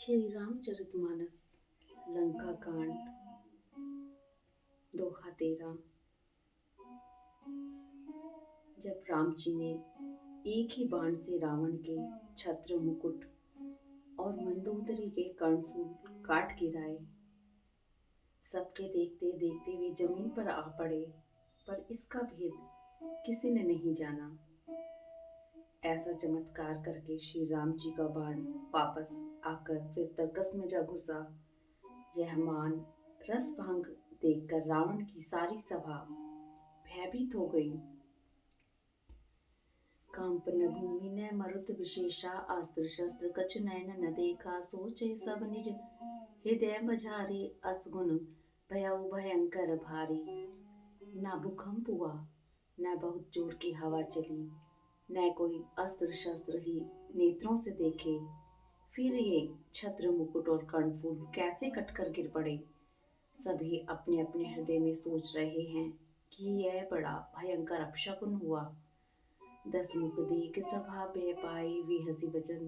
श्री रामचरितमानस लंका कांड दोहा 13। जब राम जी ने एक ही बाण से रावण के छत्र मुकुट और मंदोदरी के कर्णफूल काट गिराए, सबके देखते देखते वे जमीन पर आ पड़े, पर इसका भेद किसी ने नहीं जाना। ऐसा चमत्कार करके श्री राम जी का बाण वापस आकर फिर तरकस में जा घुसा। यह मान रस भंग देखकर रावण की सारी सभा भयभीत हो गई। कंपन भूमि ने मरुत विशेषा, अस्त्र शस्त्र कछु नैन न देखा, सोचे सब निज हृदय मझारी, असगुन भयउ भयंकर भारी। न भूकंप हुआ, न बहुत जोर की हवा चली, न कोई अस्त्र शस्त्र ही नेत्रों से देखे। फिर ये छत्र मुकुट और कर्णफूल कैसे कटकर गिर पड़े। सभी अपने अपने हृदय में सोच रहे हैं कि यह बड़ा भयंकर अपशकुन हुआ। 10 मुख देख सभा भय पाई, वे हंसी वचन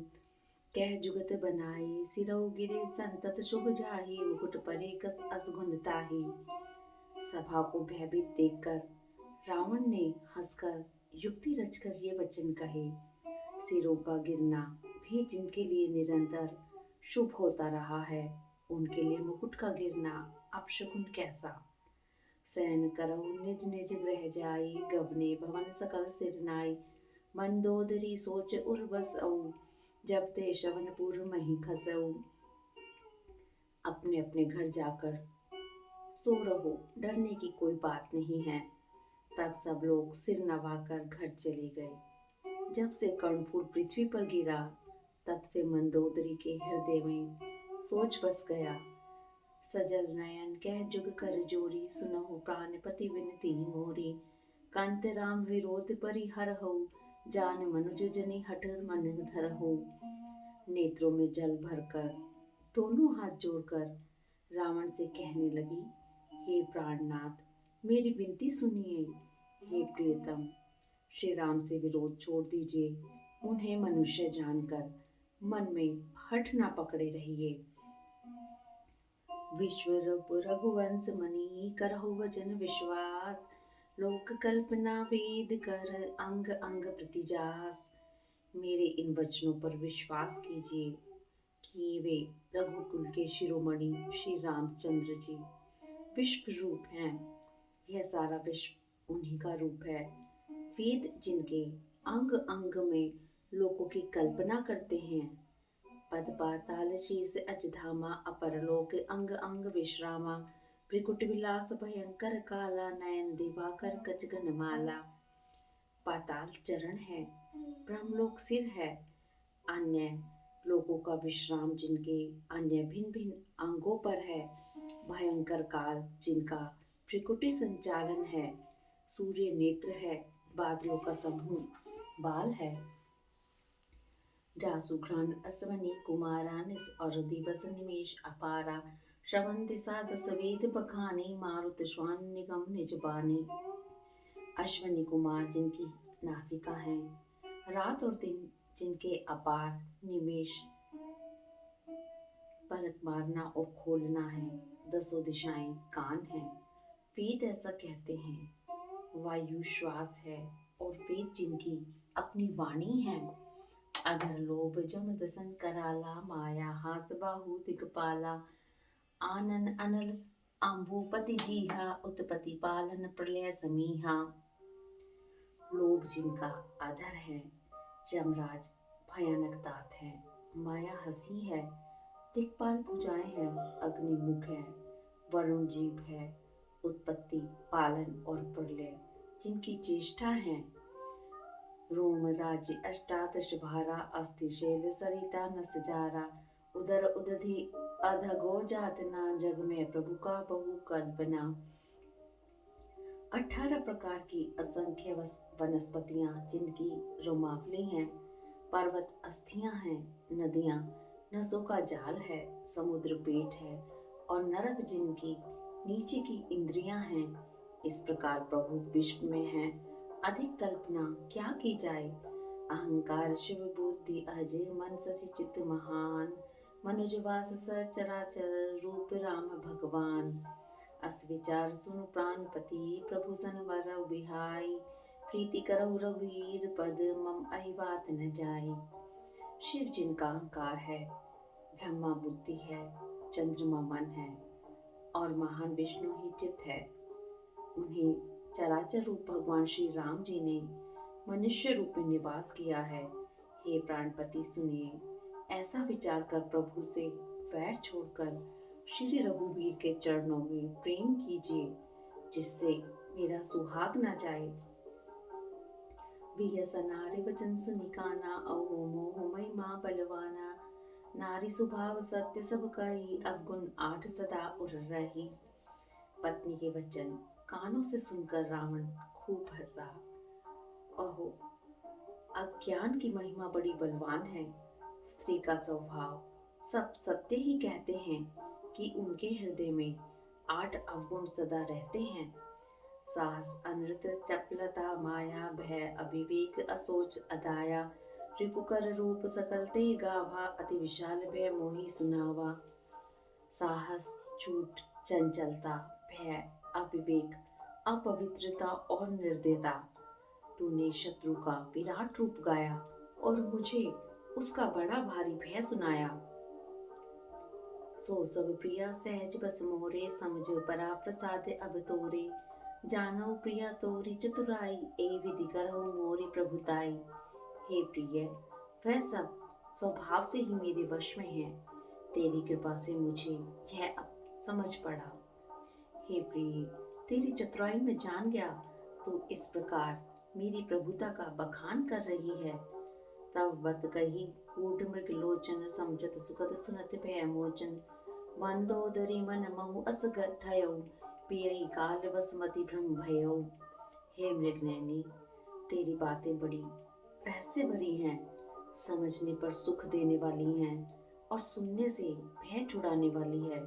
कह जुगत बनाई। सिरौ गिरे संतत शुभ जाहि, मुकुट परे कस असगुन ताहि। सभा को भयभीत देखकर रावण ने हंसकर युक्ति रचकर ये वचन कहे, सिरों का गिरना भी जिनके लिए निरंतर शुभ होता रहा है, उनके लिए मुकुट का गिरना अपशकुन कैसा। सैन करहु निज निज ग्रह जाई, गवने भवन सकल सिर नाई। मंदोदरी सोच उर बसऊ, जब ते श्रवणपुर मही खसऊ। अपने अपने घर जाकर सो रहो, डरने की कोई बात नहीं है। तब सब लोग सिर नवाकर घर चले गए। जब से कर्णफूल पृथ्वी पर गिरा, तब से मंदोदरी के हृदय में सोच बस गया। सजल नयन कह जुग कर जोरी, सुनहु प्राणपति विनती मोरी। कांत राम विरोध परिहरहु, जान मनुज जनि हठ मन धरहु। नेत्रों में जल भरकर दोनों हाथ जोड़कर रावण से कहने लगी, हे प्राणनाथ, मेरी विनती सुनिए। हे प्रियतम, श्री राम से विरोध छोड़ दीजिए। उन्हें मनुष्य जानकर मन में हठ न पकड़े रहिए। विश्वरूप रघुवंश मणि, करहु वचन विश्वास। लोक कल्पना वेद कर, अंग अंग प्रतिजास। मेरे इन वचनों पर विश्वास कीजिए कि वे रघुकुल के शिरोमणि श्री रामचंद्र जी विश्व रूप हैं। यह सारा विश्व उन्हीं का रूप है। वेद जिनके अंग अंग में लोगों की कल्पना करते हैं। पद पाताल शीर्ष अजधामा, अपरलोक अंग अंग विश्रामा। भृकुट विलास भयंकर काला, नयन दिवाकर कचगन माला। पाताल चरण है, ब्रह्मलोक सिर है। अन्य लोगों का विश्राम जिनके अन्य भिन्न भिन्न अंगों पर है। भयंकर काल जिनका भृकुटी संचालन है। सूर्य नेत्र है, बादलों का समूह बाल है। जासुघ्रान अश्वनी कुमारा, निस और दिवस निमेश अपारा। श्रवण दिशा दस वेद बखाने, मारुत श्वान निगम निज बानी। अश्वनी कुमार जिनकी नासिका है, रात और दिन जिनके अपार निमेश पलक मारना और खोलना है। 10 दिशाएं कान हैं, वेद ऐसा कहते हैं। वायु श्वास है और वेद जिनकी अपनी वाणी है। अधर लोभ जम दसन कराला, माया हास बाहु दिगपाला। आनन अनल अम्बुपति जीहा, उत्पत्ति पालन प्रलय समीहा। लोभ जिनका अधर है, यमराज भयानक दांत है। माया हंसी है, दिक्पाल भुजाएं हैं, अग्नि मुख है, वरुण जीभ है। उत्पत्ति पालन और प्रलय जिनकी चेष्टा है। रोम राज्य अष्टादश भारा, अस्थि शैल सरिता न सजारा। उदर उदधि अधगो जातना, जग में प्रभु का बहु कल्पना। 18 प्रकार की असंख्य वनस्पतियां जिनकी रोमावली हैं। पर्वत अस्थियां हैं, नदियां नसों का जाल है, समुद्र पेट है और नरक जिनकी नीचे की इंद्रियां हैं। इस प्रकार प्रभु विश्व में है, अधिक कल्पना क्या की जाए। अहंकार शिव बुद्धि अजय, मन शशि चित्त महान। मनुजवास सचराचर रूप राम भगवान। अस विचार सुन प्राणपति प्रभु सन वर विहाय। प्रीति करहु रघुवीर पद मम अहिवात न जाय। शिव जिनका अहंकार है, ब्रह्मा बुद्धि है, चंद्रमा मन है और महान विष्णु ही चित्त है, उन्हें चराचर रूप भगवान श्री राम जी ने मनुष्य रूप में निवास किया है। हे प्राणपति सुनिए, ऐसा विचार कर प्रभु से वैर छोड़कर श्री रघुवीर के चरणों में प्रेम कीजिए, जिससे मेरा सुहाग न जाए। वियस नारी वचन सुनि काना, अहो मोह महिमा बलवाना। नारी स्वभाव सत्य सब कही, अवगुण आठ सदा उर रही। पत्नी के वचन कानों से सुनकर रावण खूब हंसा। अहो, अज्ञान की महिमा बड़ी बलवान है। स्त्री का स्वभाव सब सत्य ही कहते हैं कि उनके हृदय में 8 अवगुण सदा रहते हैं। साहस अनृत चपलता माया, भय अविवेक असोच अदाया। रिपुकर रूप सकल ते गावा, अति विशाल भय मोहि सुनावा। साहस, झूठ, चंचलता, भय, अविवेक, अपवित्रता और निर्दयता। तूने शत्रु का विराट रूप गाया और मुझे उसका बड़ा भारी भय सुनाया। सो सब प्रिया सहज बस मोरे, समझो परा प्रसाद अब तोरे। जानो प्रिया तोरी चतुराई, ए विधि करहु मोरी प्रभुताई। हे प्रिय, वह सब स्वभाव से ही मेरे वश में है। तेरी कृपा से मुझे यह अब समझ पड़ा। हे प्रिय, तेरी चतुराई में जान गया, तू इस प्रकार मेरी प्रभुता का बखान कर रही है। तब बत कही कूट मृग लोचन, समझत सुखद सुनत भय मोचन। मंदोदरी मन महु अस ठयो, पियई काल बसमति भ्रम भयो। हे मृगनयनी, तेरी बातें बड़ी रहस्य भरी हैं, समझने पर सुख देने वाली हैं और सुनने से भय छुड़ाने वाली है।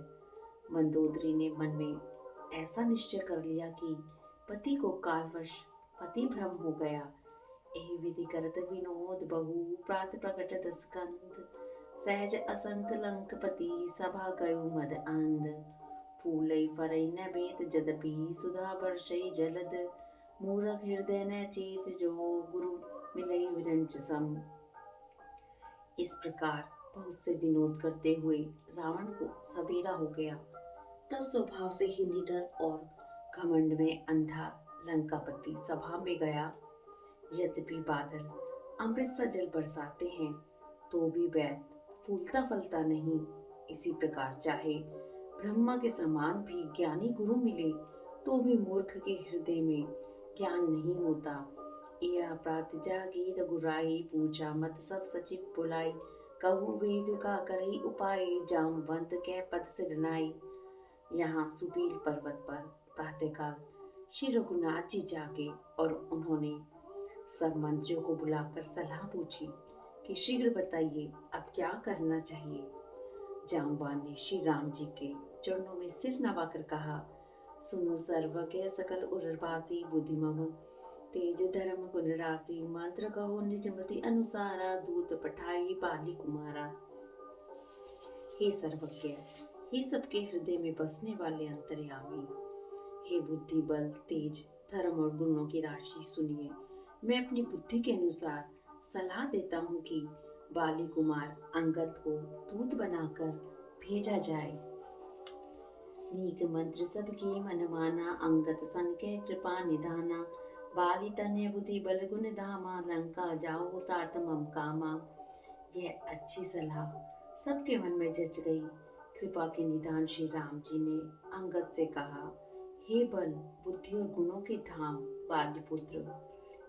मंदोदरी ने मन में ऐसा निश्चय कर लिया कि पति को कालवश पति भ्रम हो गया। एहि विधि करत विनोद बहु, प्रात प्रकट स्कंद। सहज असंक लंक पति, सभा गयो मद अंध। फूलई फरई न भेद जदपि, सुधा बरसई जलद। मूरख हृदय न चेत, जो गुरु मिलई विरंच सम। इस प्रकार बहुत से विनोद करते हुए रावण को सवेरा हो गया। तब स्वभाव से ही निडर और घमंड में अंधा लंकापति सभा में गया। यद्यपि बादल अमृत सा जल बरसाते हैं, तो भी वैद फूलता फलता नहीं। इसी प्रकार चाहे ब्रह्मा के समान भी ज्ञानी गुरु मिले, तो भी मूर्ख के हृदय में ज्ञान नहीं होता। यह प्रात जागी रघुराई, पूछा मत सब सचिव बुलाई। कहूँ वेग का करई उपाय, जामवंत के पद सिरनाई। यहाँ सुबील पर्वत पर प्रातःकाल श्री रघुनाथ जी जागे और उन्होंने सब मंत्रियों को बुलाकर सलाह पूछी कि शीघ्र बताइए अब क्या करना चाहिए। जामवान ने श्री राम जी के चरणों में सिर नवाकर कहा, सुनो सर्वज्ञ सकल उर्वासी, बुद्धिमम तेज धर्म गुण राशि। मंत्र कहो निजमति अनुसारा, दूत पठाई बाली कुमारा। हे सर्वज्ञ, हे सबके हृदय में बसने वाले अंतर्यामी, हे बुद्धि बल तेज धर्म और गुणों की राशि, सुनिए। मैं अपनी बुद्धि के अनुसार सलाह देता हूँ कि बाली कुमार अंगद को दूत बनाकर भेजा जाए। नीक मंत्र सबके मन माना, अंगद सन के कृपा निधाना। बाली तनय बुद्धि बल गुण धामा, लंका जाओ तात मम कामा। यह अच्छी सलाह सबके मन में जच गई। कृपा के निधान श्री राम जी ने अंगद से कहा, हे बल बुद्धि और गुणों के धाम बालीपुत्र,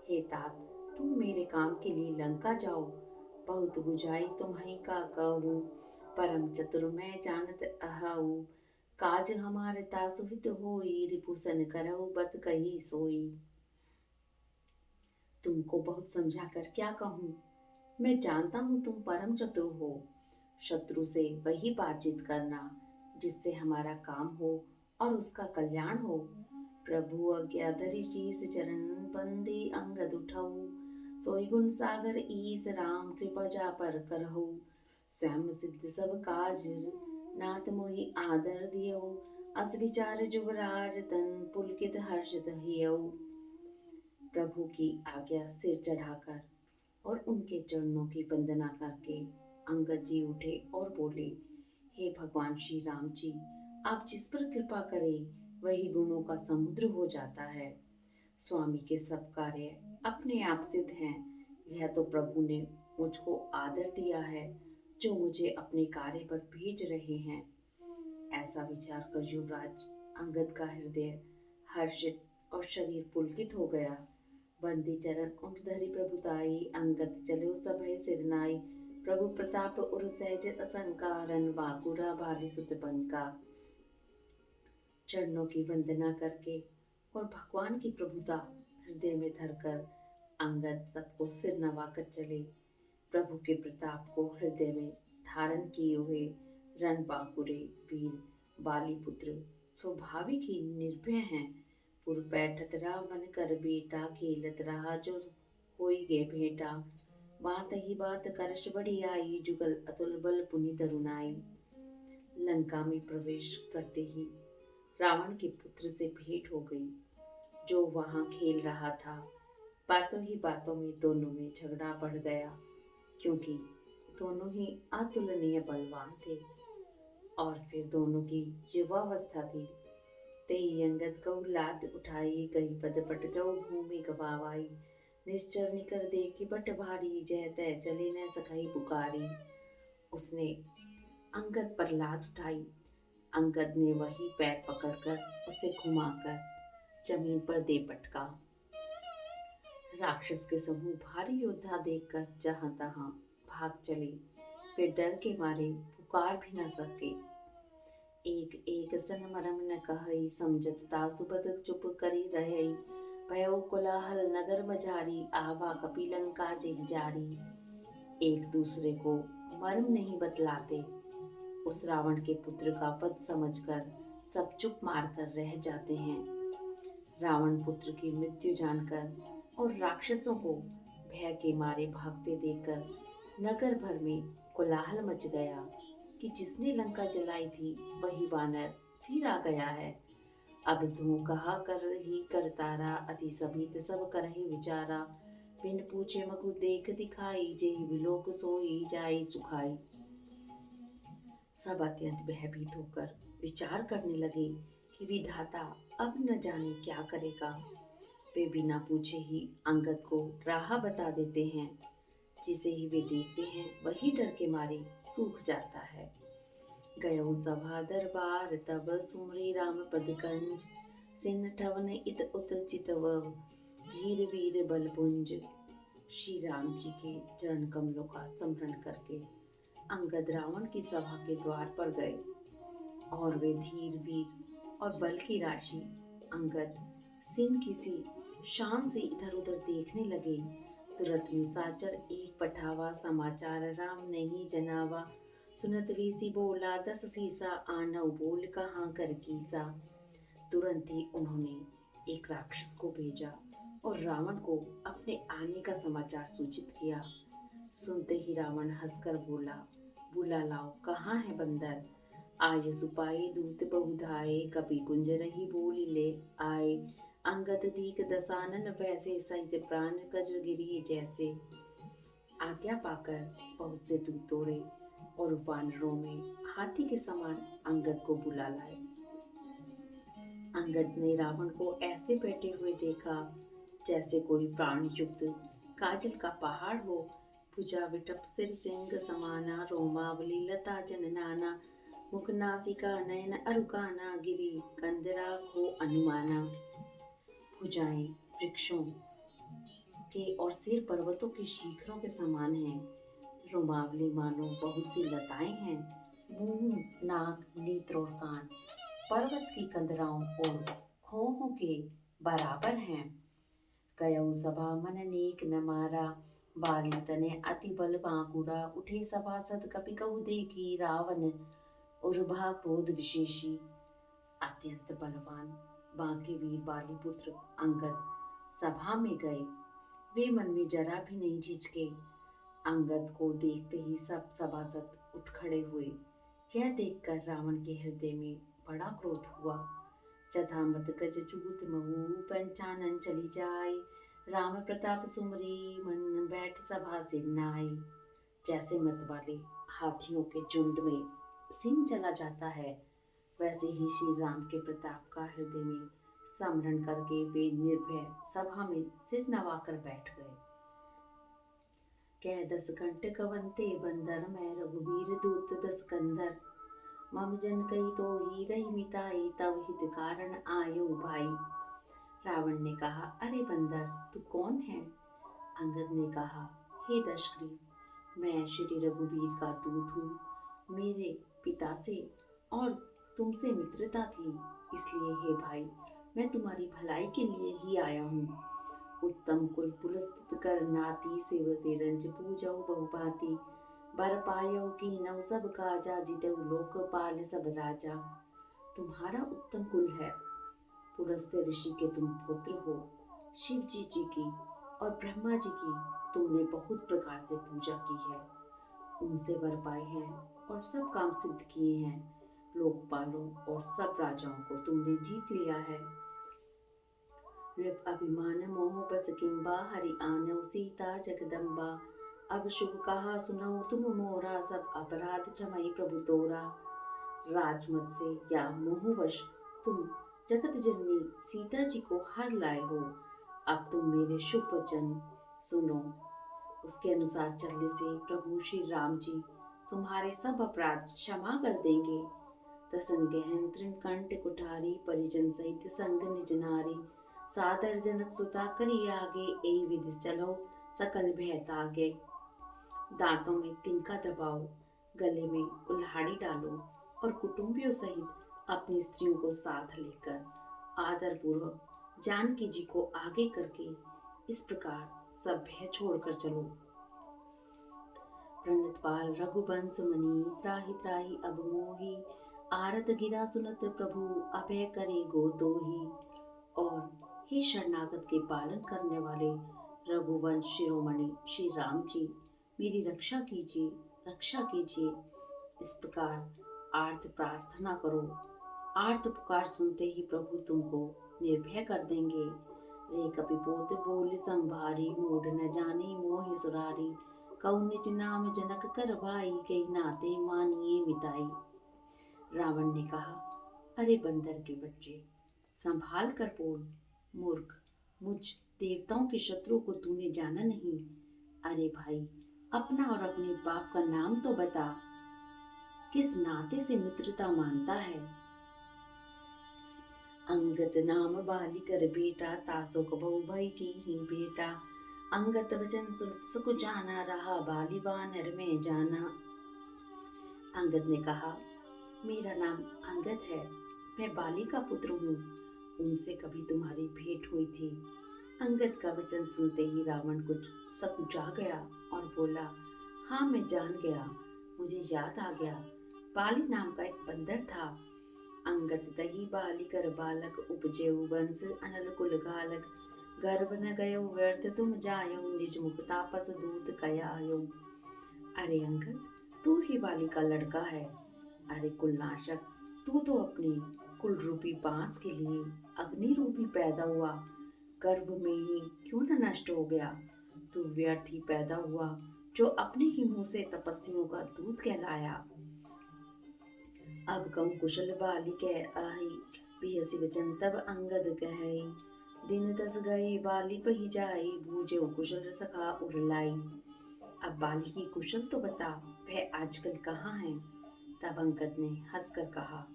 हे तात, तुम मेरे काम के लिए लंका जाओ। बहुत बुझाई तुम्हीं का कहूँ, परम चतुर मैं जानत अहऊ। काज हमारे तासुहित होई, रिपुसन करहु बत कही सोई। तुमको बहुत समझाकर क्या कहूँ, मैं जानता हूँ तुम परम चतुर हो। शत्रु से वही बातचीत करना जिससे हमारा काम हो और उसका कल्याण हो। प्रभु आज्ञा धरि शीस चरण, बंदे अंगद उठऊ। सोई गुण सागर ईस राम, कृपा जा पर करहु। स्वयं सिद्ध सब काज नाथ मोहि आदर दियो। अस विचार जुबराज तन पुलकित हर्ष दहियो। प्रभु की आज्ञा सिर चढ़ाकर और उनके चरणों की वंदना करके अंगद जी उठे और बोले, हे भगवान श्री राम जी, आप जिस पर कृपा करें वही गुणों का समुद्र हो जाता है। स्वामी के सब कार्य अपने आप सिद्ध हैं। यह तो प्रभु ने मुझको आदर दिया है जो मुझे अपने कार्य पर भेज रहे हैं। ऐसा विचार कर युवराज अंगद का हृदय हर्षित और शरीर पुलकित हो गया। बंदी चरण उठ धरि प्रभुताई, अंगद चलो सभय सिरनाई। प्रभु प्रताप उर सहज असंकारन, बाकुरा भाली सुत बंका। चरणों की वंदना करके और भगवान की प्रभुता हृदय में धरकर अंगद सबको सिर नवाकर चले। प्रभु के प्रताप को हृदय में धारण किए हुए रण बांकुरे वीर बाली पुत्र स्वाभाविक ही निर्भय हैं। पुर बैठत रहा मन कर बेटा, खेलत रहा जो होई गे भेटा। बात ही बात करश बड़ी आई, जुगल अतुल बल पुनि तरुणाई। लंका में प्रवेश करते ही रावण के पुत्र से भेंट हो गई, जो वहां खेल रहा था। बातों ही बातों में दोनों में झगड़ा बढ़ गया, क्योंकि दोनों ही अतुलनीय बलवान थे और फिर दोनों की युवावस्था थी। तेई अंगद कऊ लात उठाई, गई पद पट गऊ भूमि गवावाई। निश्चर निकर देखी बट भारी, जय तय चले न सकाई पुकारी। उसने अंगद पर लात उठाई। अंगद ने वही पैर पकड़कर उसे घुमाकर जमीन पर दे पटका। राक्षस के समूह भारी योद्धा देखकर जहां तहां भाग चले। वे डर के मारे पुकार भी न सके। एक एक सन मरम न कहई, समझत तासु बद चुप करी रहई। भयो कोलाहल नगर मझारी, आवा कपिलंका जेहि जारी। एक दूसरे को मर्म नहीं बतलाते। उस रावण के पुत्र का वध समझकर सब चुप मारकर रह जाते हैं। रावण पुत्र की मृत्यु जानकर और राक्षसों को भय के मारे भागते देखकर नगर भर में कोलाहल मच गया कि जिसने लंका जलाई थी वही वानर फिर आ गया है। अब धू कहा कर ही करतारा, अति सभित सब करहि विचारा। बिन पूछे मगु देख दिखाई, जेहि विलोक सोई जाई सुखाई। सब अत्यंत भयभीत होकर विचार करने लगे कि विधाता अब न जाने क्या करेगा। वे बिना पूछे ही अंगद को राह बता देते हैं। जिसे ही वे देखते हैं वही डर के मारे सूख जाता है। गयो सभा दरबार, तब सुमरी राम पद कंज। सिन ठवन इत उत चितव, वीर वीर बलपुंज। श्री राम जी के चरण कमलों का स्मरण करके अंगद रावण की सभा के द्वार पर गए और वे धीर वीर और बल की राशि अंगद सिन किसी शान से इधर उधर देखने लगे। तुरंत में साचर एक पठावा, समाचार राम नहीं जनावा। सुनत वीसी बोला 10 सीसा, आनव बोल कहाँ कर कीसा। तुरंत ही उन्होंने एक राक्षस को भेजा और रावण को अपने आने का समाचार सूचित किया। सुनते ही रावण हंसकर बोला, बुला लाओ कहाँ है बंदर। आय सुपाई दूत बहुधाए, कपि कुंज रही बोली ले आए। अंगद दीक दसानन वैसे, सहित प्राण कजगिरी जैसे। आज्ञा पाकर बहुत से दूत तोड़े और वानरों में हाथी के समान अंगद को बुला लाए। अंगद ने रावण को ऐसे बैठे हुए देखा जैसे कोई प्राण युक्त काजल का पहाड़ हो। भुजा विटप सिर सिंह समाना, रोमावली लता जननाना। मुख नासिका नयन अरुकाना, गिरी कंदरा खो अनुमाना। भुजाएं वृक्षों के और सिर पर्वतों की शिखरों के समान हैं। रोमावली मानो बहुत सी लताएं हैं। मुंह नाक नेत्र और कान पर्वत की कंदराओं और खोहों के बराबर हैं। कयऊ सभा मन नेक न मारा, बाली तने अति बल बांकुरा। उठे सभासद कपि कहु देखी, रावण उर्भा क्रोध विशेषी। अत्यंत बलवान बांके वीर बाली पुत्र अंगद सभा में गए। वे मन में जरा भी नहीं झिझके। अंगद को देखते ही सब सभासद उठ खड़े हुए। यह देखकर रावण के हृदय में बड़ा क्रोध हुआ। जथा मत गज जूत महु पंचानन चली जाए, राम प्रताप सुमरी मन बैठ सभा सिरनाए। जैसे मत वाले हाथियों के झुंड में सिंह चला जाता है, वैसे ही श्री राम के प्रताप का हृदय में स्मरण करके वे निर्भय सभा में सिर नवाकर बैठ गए। कह दस कंठ कवंते बंदर, मैं रघुवीर दूत दस कंधर। मम जन कही तो ही रही मिताई, तब हित कारण आयो भाई। रावण ने कहा, अरे बंदर तू कौन है? अंगद ने कहा, हे दशग्रीव, मैं श्री रघुवीर का दूत हूँ। मेरे पिता से और तुमसे मित्रता थी, इसलिए हे भाई मैं तुम्हारी भलाई के लिए ही आया हूँ। उत्तम कुल पुलस्थित कर नाती, शिव के रंज पूजऊ बहुभांति। बर पायो की नव सब काजा, जितऊ लोकपाल सब राजा। तुम्हारा उत्तम कुल है, पुलस्त्य ऋषि के तुम पुत्र हो। शिव जी की और ब्रह्मा जी की तुमने बहुत प्रकार से पूजा की है, उनसे वर पाए हैं और सब काम सिद्ध किए हैं। लोकपालों और सब राजाओं को तुमने जीत लिया है। नृप अभिमान मोह बस किंबा, हरि आनव सीता जगदम्बा। अब शुभ कहा सुनो तुम मोरा, सब अपराध क्षमई प्रभु तोरा। राजमत से या मोहवश तुम जगत जननी सीता जी को हर लाए हो। अब तुम मेरे शुभ वचन सुनो, उसके अनुसार चलने से प्रभु श्री राम जी तुम्हारे सब अपराध क्षमा कर देंगे। तसन गहन तृणकंठ कुठारी, परिजन सहित संग निज नारी। सादर जनक सुता करी आगे, ए विधि चलो सकल भय तागे। दांतों में तिनका दबाओ, गले में कुल्हाड़ी डालो और कुटुंबियों सहित अपनी स्त्रियों को साथ लेकर आदर पूर्वक जानकी जी को आगे करके इस प्रकार सब भय छोड़कर चलो। प्रणतपाल रघुवंश मणि, त्राहि त्राहि अब मोहि। आरत गिरा सुनत प्रभु, अभय करे गो दोही। और हे शरणागत के पालन करने वाले रघुवंश शिरोमणि श्री राम जी, मेरी रक्षा कीजिए, रक्षा कीजिए। इस प्रकार आर्त प्रार्थना करो। आर्त पुकार सुनते ही प्रभु तुमको निर्भय कर देंगे। रे कपिपोत बोल संभारी, मूढ़ न जाने मोहि सुरारी। कौ निज नाम जनक कर भाई, कई नाते मानिए मिताई। रावण ने कहा, अरे बंदर के बच्चे, संभाल कर बोल। मूर्ख, मुझ देवताओं के शत्रु को तूने जाना नहीं। अरे भाई, अपना और अपने बाप का नाम तो बता, किस नाते से मित्रता मानता है? अंगद नाम बाली कर बेटा, तासो कबहु भई की ही बेटा। अंगद वचन सुनत सुख जाना, रहा बाली वानर में जाना। अंगद ने कहा, मेरा नाम अंगद है, मैं बाली का पुत्र हूँ, उनसे कभी तुम्हारी भेंट हुई थी। अंगद का वचन सुनते ही रावण कुछ सकुचा गया और बोला, हाँ मैं जान गया, मुझे याद आ गया, बाली नाम का एक बंदर था। अंगद दही बाली कर बालक, उपजेऊ वंश अनल कुल घालक। गर्भ न गयो व्यर्थ तुम जायो, निज मुख तापस दूत कयायो। अरे अंगद, तू ही बाली का लड़का है। अरे कुलनाशक, तू तो अपने कुल रूपी बांस के लिए अग्नि रूपी पैदा हुआ, गर्भ में ही क्यों न नष्ट हो गया? तू व्यर्थ ही पैदा हुआ, जो अपने ही मुंह से तपस्वियों का दूध कहलाया। अब कहूँ कुशल बाली कह आई, बिहसी वचन तब अंगद कहे। दिन 10 गए बाली पही जाए, बूझे कुशल सखा उरलाई। अब बाली की कुशल तो बता, वह आजकल कहाँ है? तब अंगद ने हंसकर कहा,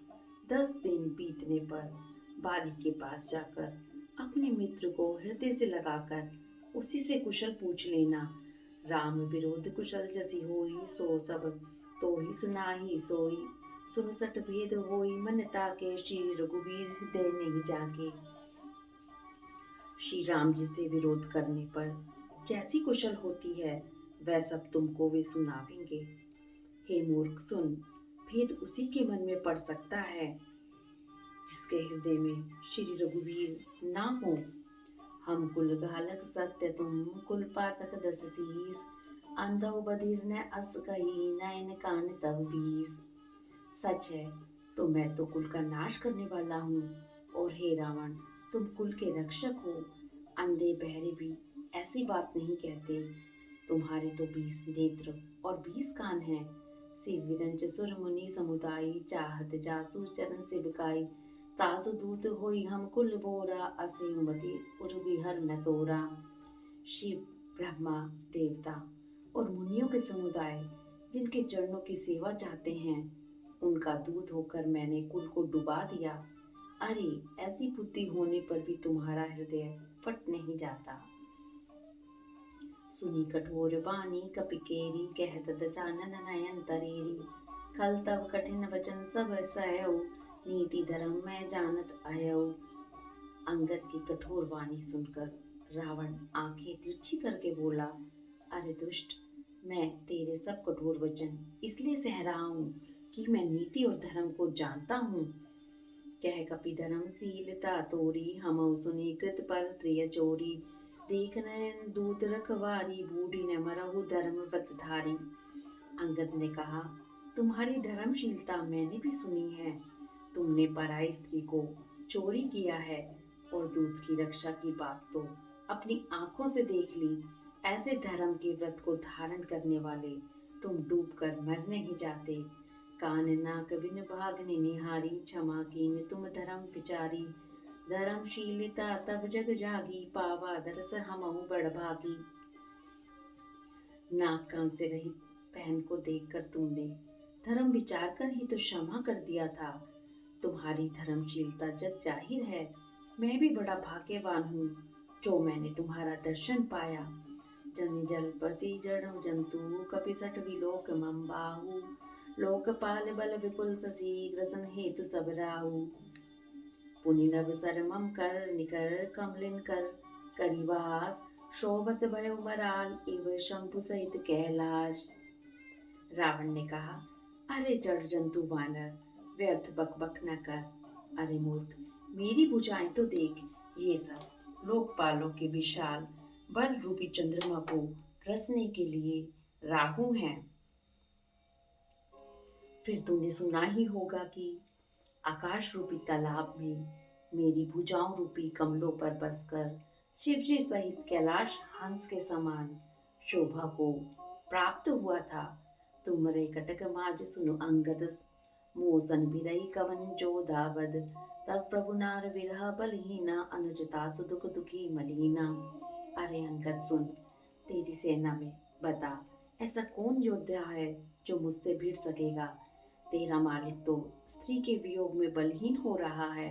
10 दिन बीतने पर बाली के पास जाकर अपने मित्र को हृदय से लगाकर उसी से कुशल पूछ लेना। राम विरोध कुशल जसी होई, सो सब तो ही सुनाही सोई। सुन सट भेद होई मन ताके, श्री रघुवीर हृदय नहीं जाके। श्री राम जी से विरोध करने पर जैसी कुशल होती है, वह सब तुमको वे सुनावेंगे। हे मूर्ख सुन, भेद उसी के मन में पड़ सकता है जिसके हृदय में श्री रघुवीर ना हो। हम कुल घालक सत्य तुम, कुल पातक 10 शीस। अंधौ बधिर न अस कही नयन कान तव बीस। सच है, तो मैं तो कुल का नाश करने वाला हूँ। और हे रावण, तुम कुल के रक्षक हो। अंधे बहरे भी ऐसी बात नहीं कहते। तुम्हारे तो 20 नेत्र और 20 कान हैं। शिव विरंच सुर मुनि समुदायी चाहत जासु चरण सेविकाई। तासु दूत होई हम कुल बोरा असे मति उर्विहर न तोरा। शिव, ब्रह्मा, देवता और मुनियों के समुदाय जिनके चरणों की सेवा चाहते हैं, उनका दूत होकर मैंने कुल को डुबा दिया। अरे, ऐसी बुद्धि होने पर भी तुम्हारा हृदय फट नहीं जाता। सुनी कठोर बानी कपिकेरी कहत दचानन नयन तरेरी। खल तब कठिन वचन सब सहऊ नीति धर्म में जानत अयऊ। अंगद की कठोर वाणी सुनकर रावण आंखें तिरछी करके बोला, अरे दुष्ट, मैं तेरे सब कठोर वचन इसलिए सह रहा हूँ कि मैं नीति और धर्म को जानता हूँ। कह कपि धर्मशीलता तोरी हमऊ सुनी कृत पर त्रिय चोरी। देख नयन दूत रखवारी बूढ़ी न मरहु धर्म व्रत धारी। अंगद ने कहा, तुम्हारी धर्मशीलता मैंने भी सुनी है। तुमने पराई स्त्री को चोरी किया है और दूत की रक्षा की बात तो अपनी आंखों से देख ली। ऐसे धर्म के व्रत को धारण करने वाले तुम डूबकर मर नहीं जाते। कान नाक बिन भागने निहारी क्षमा कीन तुम धर्म विचारी। धर्मशीलता तब जग जागी पावा दरस हमहु बड़ भागी। नाक कान से रहित बहन को देखकर तुमने धर्म विचार कर ही तो क्षमा कर दिया था। तुम्हारी धर्मशीलता जग जाहिर है। मैं भी बड़ा भाग्यवान हूँ जो मैंने तुम्हारा दर्शन पाया। जन जल बसी जड़ जंतु कपिसठ विलोक मम बाहु। लोकपाल बल विपुल ससी ग्रसन हेतु सब राहु। पुनि नभ सरमम कर निकर कमलिन कर करिवास। शोभत भयो मराल एवं शंभु सहित कैलाश। रावण ने कहा, अरे जड़ जंतु वानर, व्यर्थ बकबक न कर। अरे मूर्ख, मेरी भुजाएं तो देख। ये सब लोकपालों के विशाल बल रूपी चंद्रमा को ग्रसने के लिए राहु हैं। फिर तुमने सुना ही होगा कि आकाश रूपी तालाब में मेरी भुजाओं रूपी कमलों पर बसकर शिवजी सहित कैलाश हंस के समान शोभा को प्राप्त हुआ था। तुमरे कटक माज सुनु अंगद मोसन भिरई कवन जो धावद। तब प्रभु नार विरह बलहीना अनुजता सुदुख दुखी मलीना। अरे अंगद सुन, तेरी सेना में बता ऐसा कौन योद्धा है जो मुझसे भिड़ सकेगा। तेरा मालिक तो स्त्री के वियोग में बलहीन हो रहा है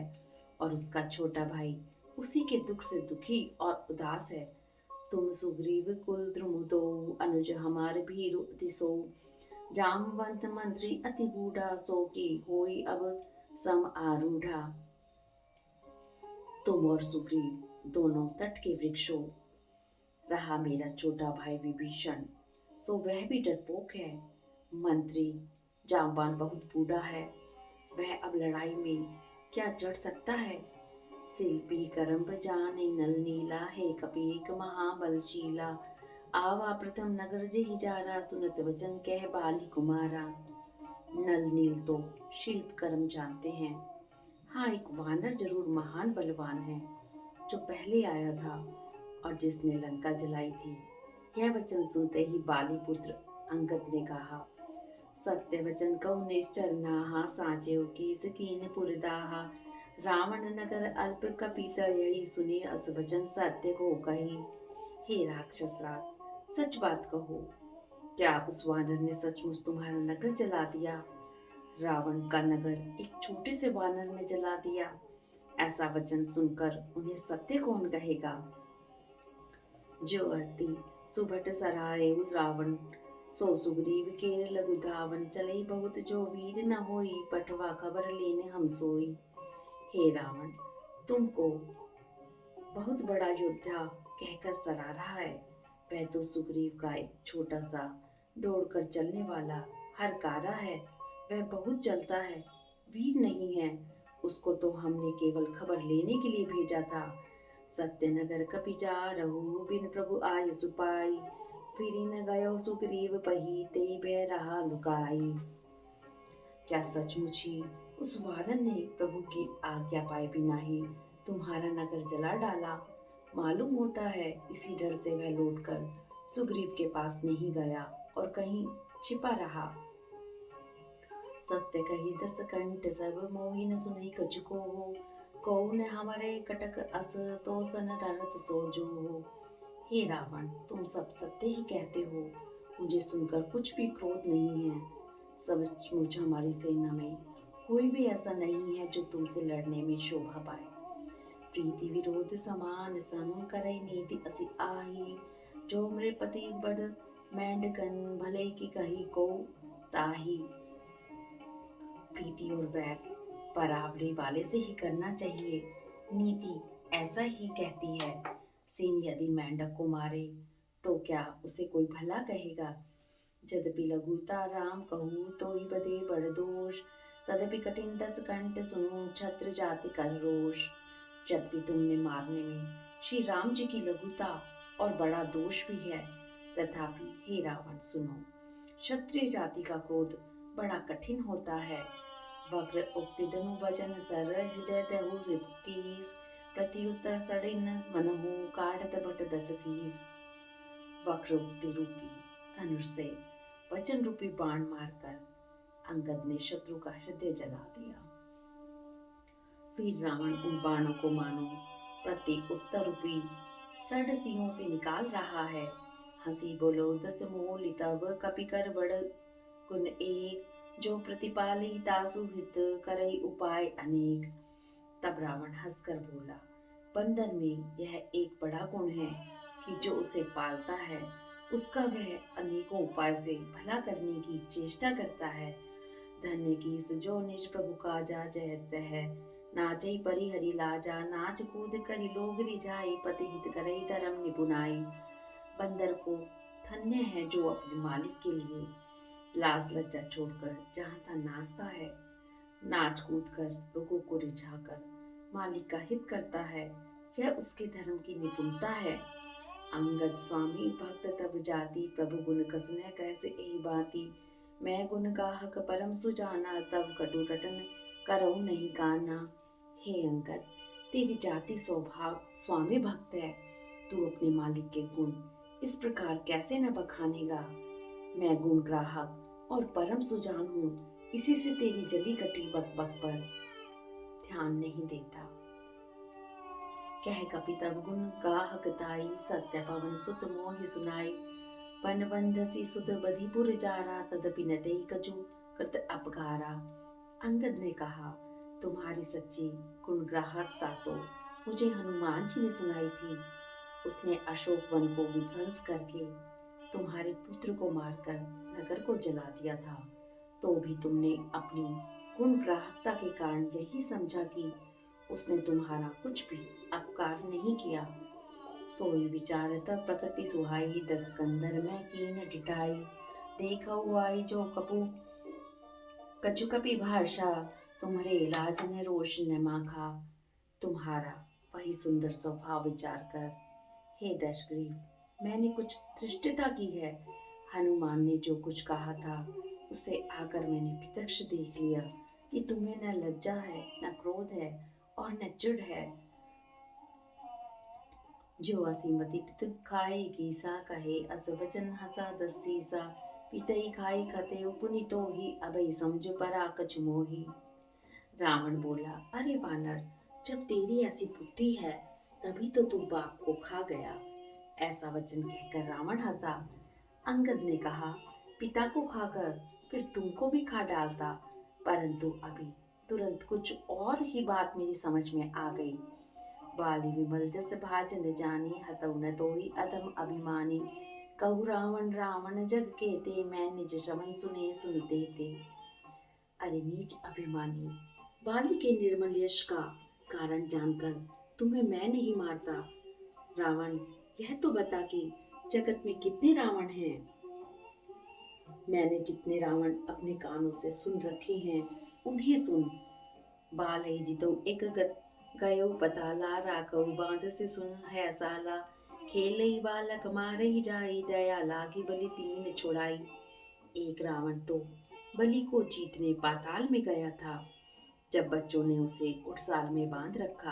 और उसका छोटा भाई उसी के दुख से दुखी और उदास है। तुम सुग्रीव कुल द्रुमुदो अनुज हमार भीरु अतिसो। जामवंत मंत्री अति बूढ़ा सो की होई अब सम आरूढ़ा। तुम और सुग्रीव दोनों तट के वृक्षों। रहा मेरा छोटा भाई विभीषण, सो वह भी डरपोक है। मंत्री जामवान बहुत बूढ़ा है, वह अब लड़ाई में क्या चढ़ सकता है। शिल्पी करम्ब जाने नल नीला है कपीक महाबलशीला। आवा प्रथम नगर जेहि जारा सुनत वचन कह बाली कुमारा। नल नील तो शिल्प कर्म जानते हैं। हाँ, एक वानर जरूर महान बलवान है जो पहले आया था और जिसने लंका जलाई थी। यह वचन सुनते ही बाली पुत्र अंगद ने कहा, सत्य वचन कहु निश्चर नाहा साचेव की सकीन पुरदाहा। रावण नगर अल्प कपितयहि सुने अस वचन सत्य को कही। हे राक्षस राज, सच बात कहो, क्या उस वानर ने सचमुच तुम्हारा नगर जला दिया। रावण का नगर एक छोटे से वानर ने जला दिया। ऐसा वचन सुनकर उन्हें सत्य कौन कहेगा। जो अर्थी सुभट सरारे रावण सो सुग्रीव के लघु धावन। चलई बहुत जो वीर न होई पठवा खबर लेने हम सोई। हे रावण, तुमको बहुत बड़ा योद्धा कहकर सराहा है, वह तो सुग्रीव का एक छोटा सा दौड़कर चलने वाला हरकारा है। वह बहुत चलता है, वीर नहीं है। उसको तो हमने केवल खबर लेने के लिए भेजा था। सत्यनगर कपि जा रहु बिन प्रभु आय सुपाई। फिरी न गयो सुग्रीव पही ते भय रहा लुकाई। क्या सचमुच ही उस वानर ने प्रभु की आज्ञा पाए बिना ही तुम्हारा नगर जला डाला? मालूम होता है इसी डर से वह लौटकर सुग्रीव के पास नहीं गया और कहीं छिपा रहा। सत्य कही दस कंठ सब मोहि न सुनहि कछु को हो। कौन हमारे कटक अस तो सन डरत सो जो हो। हे रावण, तुम सब सत्य ही कहते हो, मुझे सुनकर कुछ भी क्रोध नहीं है। सचमुच हमारी सेना में कोई भी ऐसा नहीं है जो तुमसे लड़ने में शोभा पाए। प्रीति विरोध समान सम करई नीति असि आही। जो मृपति बड़ मेंढकन भले की कही को ताही। प्रीति और वैर परावरी वाले से ही करना चाहिए। नीति ऐसा ही कहती है। सिंह यदि मेंढक को मारे तो क्या उसे कोई भला कहेगा? यद्यपि लघुता राम कहूँ तो ही बधे बड़ दोष। तदपि कठिन दस कंठ सुनो छत्र जाति कर रोष। यद्यपि तुमने मारने में श्री राम जी की लघुता और बड़ा दोष भी है, तथापि हे रावण सुनो, क्षत्रिय जाति का क्रोध बड़ा कठिन होता है। वक्र उक्ति धनु भजन सर हृदय दहु कीस। प्रत्युत्तर सड़िन मनहु काढ़त बट दस शीस। वक्र उक्ति रूपी धनुष से वचन रूपी बाण मारकर अंगद ने शत्रु का हृदय जला दिया। फिर रावण उन बाणों को मानो प्रत्येक उत्तर रूपी षडसियों से निकाल रहा है। हंसी बोलो दस मोल तब कपि कर बड़ गुण एक। जो प्रतिपाली तासु हित करई उपाय अनेक। तब रावण हंसकर बोला, बंदर में यह एक बड़ा गुण है कि जो उसे पालता है उसका वह अनेकों उपाय से भला करने की चेष्टा करता है। धन्य की जो निज प्रभु काजा जयत है। नाचई परि हरि लाजा नाच कूद करी लोग रिझाई। पति हित करई धर्म निपुनाई। बंदर को धन्य है जो अपने मालिक के लिए लाज लज्जा छोड़कर जहाँ तहाँ नाचता है, नाच कूद कर लोगों को रिझाकर मालिक का हित करता है। यह उसके धर्म की निपुणता है। अंगद स्वामी भक्त तब जाति प्रभु गुण कसने कैसे यही बाती। मैं गुण गाहक परम सुजाना तब कटु रटन करो नहीं काना। हे अंगद, तेरी जाति स्वभाव स्वामी भक्त है, तू अपने मालिक के गुण इस प्रकार कैसे न बखानेगा। मैं गुण ग्राहक और परम सुजान हूँ, इसी से तेरी जली कटी बक बक पर ध्यान नहीं देता। कह कपि तब गुण गाहक ताई। सत्य पवन सुत मोहि सुनाई। पन बंधसी सुत बधिपुर जारा। तदपि न तेई कछु कृत अपकारा। अंगद ने कहा, तुम्हारी सच्ची गुण ग्राहकता तो मुझे हनुमान जी ने सुनाई थी। उसने अशोक वन को विध्वंस करके तुम्हारे पुत्र को मारकर नगर को जला दिया था। तो भी तुमने अपनी गुण ग्राहकता के कारण यही समझा कि उसने तुम्हारा कुछ भी अपकार नहीं किया। सोई विचार तब प्रकृति सुहाई। दस कंदर में कीन डिटाई। देखो आई जो कछु कपि भाषा। तुम्हारे इलाज ने रोश न माखा। तुम्हारा वही सुंदर स्वभाव विचार कर हे दशग्रीव, मैंने कुछ धृष्टता की है। हनुमान ने जो कुछ कहा था उसे आकर मैंने प्रत्यक्ष देख लिया कि तुम्हें न लज्जा है, न क्रोध है और न चिढ़ है। जो असीमति पित खाए कीसा कहे। अस वचन हंसा दस सीसा। पितई खाई खते उपनि तो ही अभय समझ परा कछ मोही। रावण बोला, अरे वानर, जब तेरी ऐसी बुद्धि है तभी तो तू बाप को खा गया। ऐसा वचन कहकर रावण हंसा। अंगद ने कहा, पिता को खाकर फिर तुमको भी खा डालता, परंतु अभी तुरंत कुछ और ही बात मेरी समझ में आ गई। बाली विमल जस भाजन जानी। हतौ न तो ही अधम अभिमानी। कहु रावण रावण जग के ते। मैं निज श्रवण सुने सुनते थे। अरे नीच अभिमानी, बाली के निर्मल यश का कारण जानकर तुम्हें मैं नहीं मारता। रावण, यह तो बता कि जगत में कितने रावण हैं। मैंने जितने रावण अपने कानों से सुन रखे हैं उन्हें सुन। बाल जितो एक गयो पताला। राखऊ बांध से सुन है साला। खेलई बालक मारई जाई, दया लागी बलि तीन छुड़ाई। एक रावण तो बलि को जीतने पाताल में गया था। जब बच्चों ने उसे घुड़साल में बांध रखा,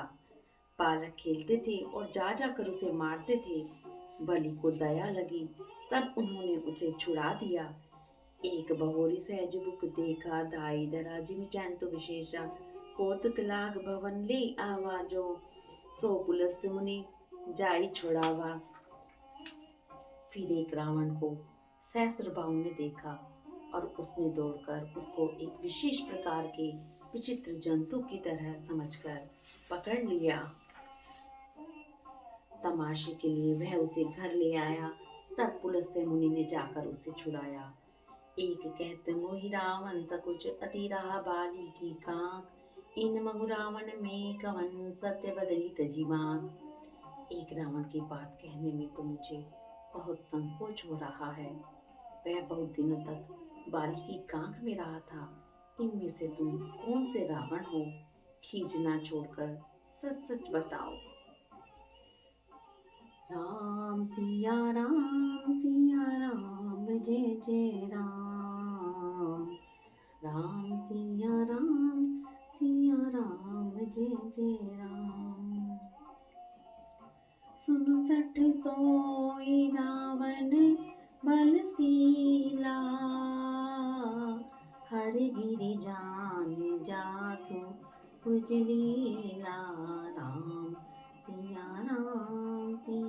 बालक खेलते थे और जा जाकर उसे मारते थे। बलि को दया लगी, तब उन्होंने उसे छुड़ा दिया। एक बहोरी सहज बुक देखा, धाई धरा जिम चैन विशेषा। कौतुक लाग भवन ले आवा, जो सो पुलस्त मुनि जाई छुड़ावा। फिर एक रावण को सहस्त्रबाहु ने देखा और उसने दौड़कर उसको एक विशेष प्रकार के विचित्र जंतु की तरह समझकर पकड़ लिया। तमाशे के लिए वह उसे घर ले आया। तब पुलस्त्य मुनि ने जाकर उसे छुड़ाया। एक कहत मोहि रावण सकुच, अति रहा बाली की कांक। इन महु रावण में कवन, सत्य बदई तजी मांग। एक रावण की बात कहने में तो मुझे बहुत संकोच हो रहा है। वह बहुत दिनों तक बाली की कांख में रहा था। इनमें से तुम कौन से रावण हो? खींचना छोड़कर सच सच बताओ। राम सिया राम, सिया राम, जय जय राम। राम सिया राम, सिया राम, जय जय राम। सुनु सठ सोई रावण बलशीला, हर गिरि जान जासु पुज लीला। राम सिया राम, सिया